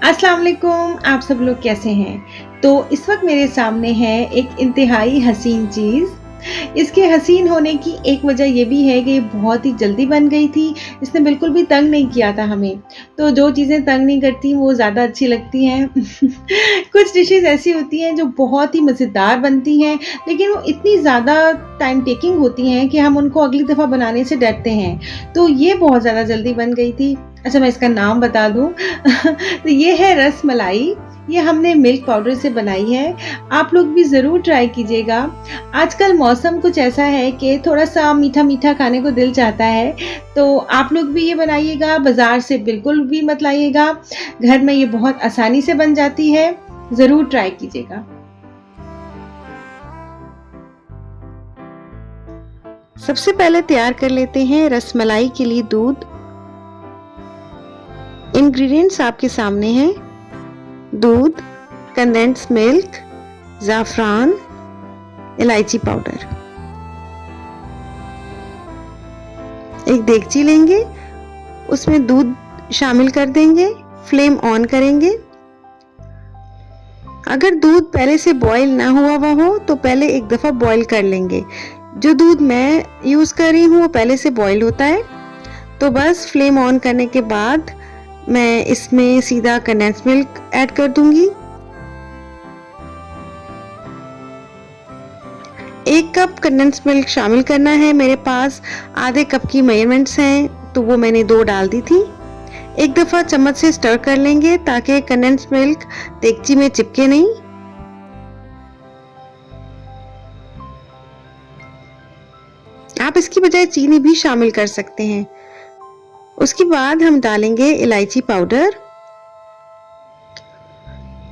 अस्सलाम वालेकुम, आप सब लोग कैसे हैं? तो इस वक़्त मेरे सामने है एक इंतहाई हसीन चीज़। इसके हसीन होने की एक वजह ये भी है कि ये बहुत ही जल्दी बन गई थी, इसने बिल्कुल भी तंग नहीं किया था हमें। तो जो चीज़ें तंग नहीं करती वो ज़्यादा अच्छी लगती हैं। कुछ डिशेज़ ऐसी होती हैं जो बहुत ही मज़ेदार बनती हैं, लेकिन वो इतनी ज़्यादा टाइम टेकिंग होती हैं कि हम उनको अगली दफ़ा बनाने से डरते हैं। तो ये बहुत ज़्यादा जल्दी बन गई थी। अच्छा, मैं इसका नाम बता दूँ। तो ये है रसमलाई। ये हमने मिल्क पाउडर से बनाई है। आप लोग भी ज़रूर ट्राई कीजिएगा। आजकल मौसम कुछ ऐसा है कि थोड़ा-सा मीठा-मीठा खाने को दिल चाहता है, तो आप लोग भी ये बनाइएगा, बाज़ार से बिल्कुल भी मत लाइएगा। घर में ये बहुत आसानी से बन जाती है, ज़रूर ट्राई कीजिएगा। सबसे पहले तैयार कर लेते हैं रसमलाई के लिए दूध। इंग्रेडिएंट्स आपके सामने हैं। दूध, कंडेंस्ड मिल्क, ज़ाफ़रान, इलायची पाउडर। एक देगची लेंगे, उसमें दूध शामिल कर देंगे, फ्लेम ऑन करेंगे। अगर दूध पहले से बॉईल ना हुआ हो तो पहले एक दफ़ा बॉईल कर लेंगे। जो दूध मैं यूज़ कर रही हूँ वो पहले से बॉईल होता है। तो बस फ्लेम ऑन करने के बाद मैं इसमें सीधा कंडेंस्ड मिल्क ऐड कर दूंगी। 1 कप कंडेंस्ड मिल्क शामिल करना है। मेरे पास आधे कप की मेजरमेंट्स हैं तो वो मैंने 2 डाल दी थी। एक दफ़ा चम्मच से स्टर कर लेंगे ताकि कंडेंस्ड मिल्क देगची में चिपके नहीं। आप इसकी बजाय चीनी भी शामिल कर सकते हैं। उसके बाद हम डालेंगे इलायची पाउडर,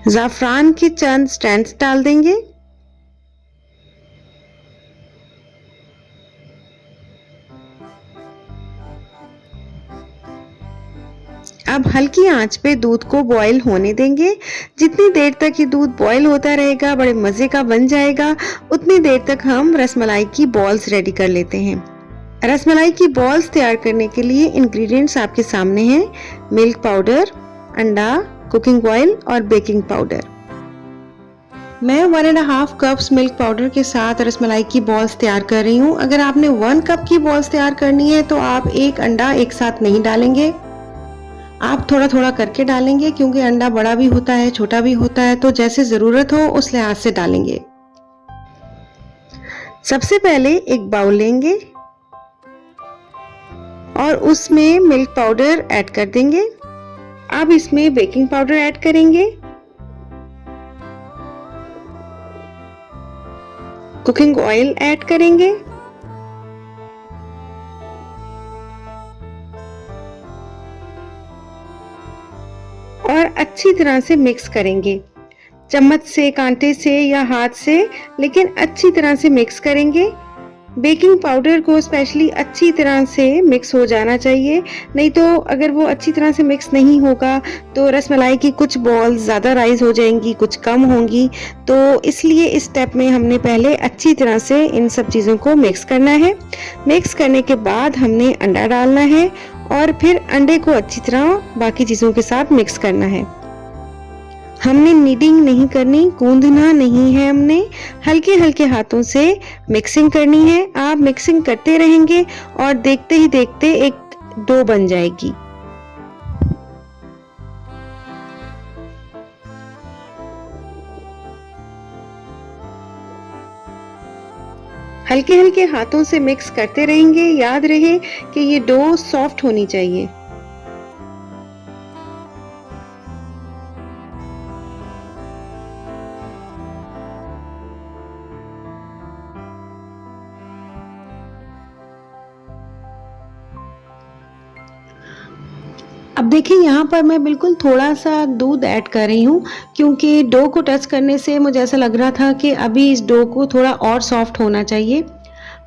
ज़ाफ़रान के चंद स्ट्रैंड्स डाल देंगे। अब हल्की आंच पे दूध को बॉईल होने देंगे। जितनी देर तक ये दूध बॉईल होता रहेगा बड़े मज़े का बन जाएगा। उतनी देर तक हम रसमलाई की बॉल्स रेडी कर लेते हैं। रसमलाई की बॉल्स तैयार करने के लिए इंग्रेडिएंट्स आपके सामने हैं। मिल्क पाउडर, अंडा, कुकिंग ऑयल और बेकिंग पाउडर। मैं 1.5 कप्स मिल्क पाउडर के साथ रसमलाई की बॉल्स तैयार कर रही हूँ। अगर आपने 1 कप की बॉल्स तैयार करनी है तो आप 1 अंडा एक साथ नहीं डालेंगे, आप थोड़ा थोड़ा करके डालेंगे क्योंकि अंडा बड़ा भी होता है छोटा भी होता है, तो जैसे ज़रूरत हो उस लिहाज से डालेंगे। सबसे पहले एक बाउल लेंगे और उसमें मिल्क पाउडर ऐड कर देंगे। अब इसमें बेकिंग पाउडर ऐड करेंगे, कुकिंग ऑयल ऐड करेंगे और अच्छी तरह से मिक्स करेंगे। चम्मच से, कांटे से या हाथ से, लेकिन अच्छी तरह से मिक्स करेंगे। बेकिंग पाउडर को स्पेशली अच्छी तरह से मिक्स हो जाना चाहिए, नहीं तो अगर वो अच्छी तरह से मिक्स नहीं होगा तो रसमलाई की कुछ बॉल्स ज़्यादा राइज हो जाएंगी, कुछ कम होंगी। तो इसलिए इस स्टेप में हमने पहले अच्छी तरह से इन सब चीज़ों को मिक्स करना है। मिक्स करने के बाद हमने अंडा डालना है और फिर अंडे को अच्छी तरह बाकी चीज़ों के साथ मिक्स करना है। हमने नीडिंग नहीं करनी, गूंदना नहीं है, हमने हल्के हल्के हाथों से मिक्सिंग करनी है। आप मिक्सिंग करते रहेंगे और देखते ही देखते एक डो बन जाएगी। हल्के हल्के हाथों से मिक्स करते रहेंगे। याद रहे कि ये डो सॉफ्ट होनी चाहिए। अब देखिए यहाँ पर मैं बिल्कुल थोड़ा-सा दूध ऐड कर रही हूँ क्योंकि डो को टच करने से मुझे ऐसा लग रहा था कि अभी इस डो को थोड़ा और सॉफ्ट होना चाहिए।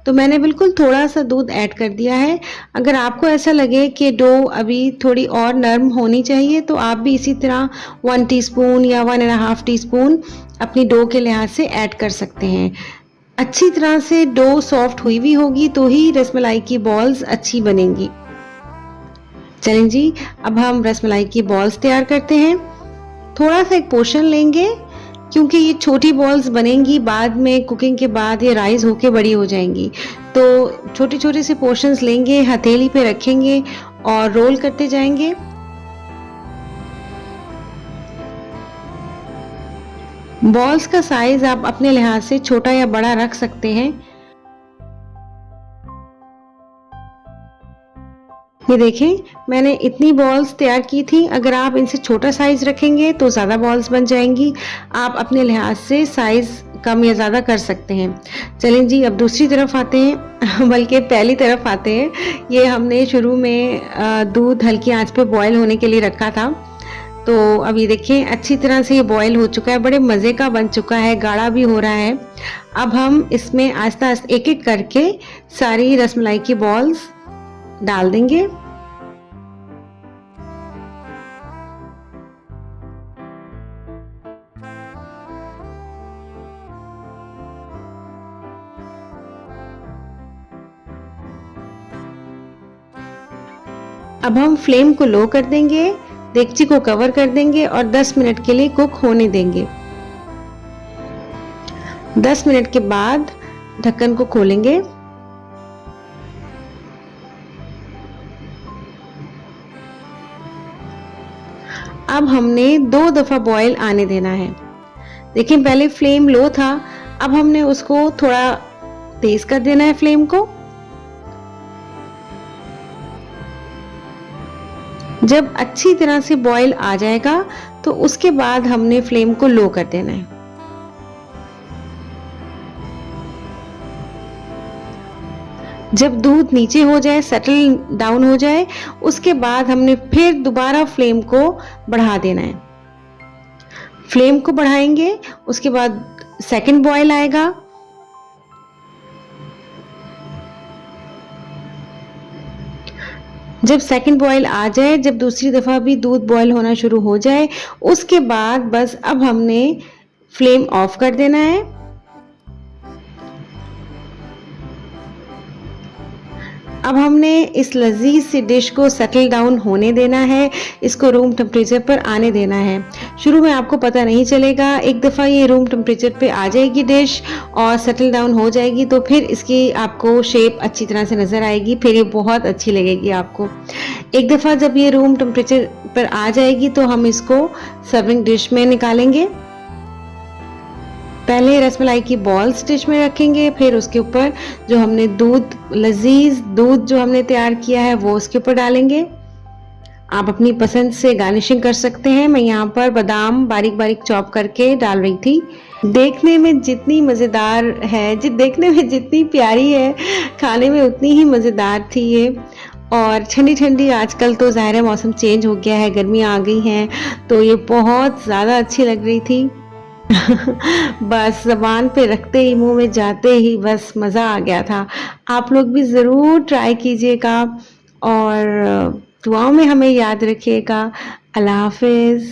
तो मैंने बिल्कुल थोड़ा-सा दूध ऐड कर दिया है। अगर आपको ऐसा लगे कि डो अभी थोड़ी और नरम होनी चाहिए तो आप भी इसी तरह 1 टीस्पून या 1.5 टीस्पून अपनी डो के लिहाज से ऐड कर सकते हैं। अच्छी तरह से डो सॉफ्ट हुई हुई होगी तो ही रसमलाई की बॉल्स अच्छी बनेंगी। चलें जी, अब हम रसमलाई की बॉल्स तैयार करते हैं। थोड़ा-सा एक पोर्शन लेंगे क्योंकि ये छोटी बॉल्स बनेंगी बाद में कुकिंग के बाद ये राइज़ होके बड़ी हो जाएँगी। तो छोटे-छोटे से पोर्शंस लेंगे, हथेली पे रखेंगे और रोल करते जाएँगे। बॉल्स का साइज़ आप अपने लिहाज से छोटा या बड़ा रख सकते हैं। ये देखें, मैंने इतनी बॉल्स तैयार की थी। अगर आप इनसे छोटा साइज़ रखेंगे तो ज़्यादा बॉल्स बन जाएँगी। आप अपने लिहाज से साइज़ कम या ज़्यादा कर सकते हैं। चलें जी, अब दूसरी तरफ आते हैं बल्कि पहली तरफ आते हैं। ये हमने शुरू में दूध हल्की आँच पे बॉयल होने के लिए रखा था। तो अब ये देखिए अच्छी तरह से ये बॉयल हो चुका है, बड़े मज़े का बन चुका है, गाढ़ा भी हो रहा है। अब हम इसमें आहिस्ता-आहिस्ता एक-एक करके सारी रसमलाई की बॉल्स डाल देंगे। अब हम फ्लेम को लो कर देंगे, देगची को कवर कर देंगे और 10 मिनट के लिए कुक होने देंगे। 10 मिनट के बाद ढक्कन को खोलेंगे। अब हमने 2 दफ़ा बॉयल आने देना है। देखिए पहले फ्लेम लो था, अब हमने उसको थोड़ा तेज़ कर देना है फ्लेम को। जब अच्छी तरह से बॉयल आ जाएगा तो उसके बाद हमने फ्लेम को लो कर देना है। जब दूध नीचे हो जाए, सेटल डाउन हो जाए, उसके बाद हमने फिर दोबारा फ्लेम को बढ़ा देना है। फ्लेम को बढ़ाएंगे, उसके बाद सेकंड बॉयल आएगा। जब सेकंड बॉयल आ जाए, जब दूसरी दफ़ा भी दूध बॉयल होना शुरू हो जाए, उसके बाद बस अब हमने फ्लेम ऑफ कर देना है। अब हमने इस लजीज सी डिश को सेटल डाउन होने देना है, इसको रूम टेम्परेचर पर आने देना है। शुरू में आपको पता नहीं चलेगा, एक दफ़ा ये रूम टेम्परेचर पे आ जाएगी डिश और सेटल डाउन हो जाएगी तो फिर इसकी आपको शेप अच्छी तरह से नज़र आएगी, फिर ये बहुत अच्छी लगेगी आपको। एक दफ़ा जब ये रूम टेम्परेचर पर आ जाएगी तो हम इसको सर्विंग डिश में निकालेंगे। पहले रसमलाई की बॉल्स डिश में रखेंगे, फिर उसके ऊपर जो हमने लजीज दूध जो हमने तैयार किया है वो उसके ऊपर डालेंगे। आप अपनी पसंद से गार्निशिंग कर सकते हैं। मैं यहाँ पर बादाम बारीक बारीक चॉप करके डाल रही थी। देखने में जितनी मज़ेदार है, देखने में जितनी प्यारी है, खाने में उतनी ही मज़ेदार थी ये। और ठंडी ठंडी, आजकल तो ज़ाहिर है मौसम चेंज हो गया है, गर्मियाँ आ गई हैं, तो ये बहुत ज़्यादा अच्छी लग रही थी। बस ज़बान पे रखते ही, मुंह में जाते ही बस मज़ा आ गया था। आप लोग भी ज़रूर ट्राई कीजिएगा और दुआओं में हमें याद रखिएगा। अल्लाह हाफ़िज़।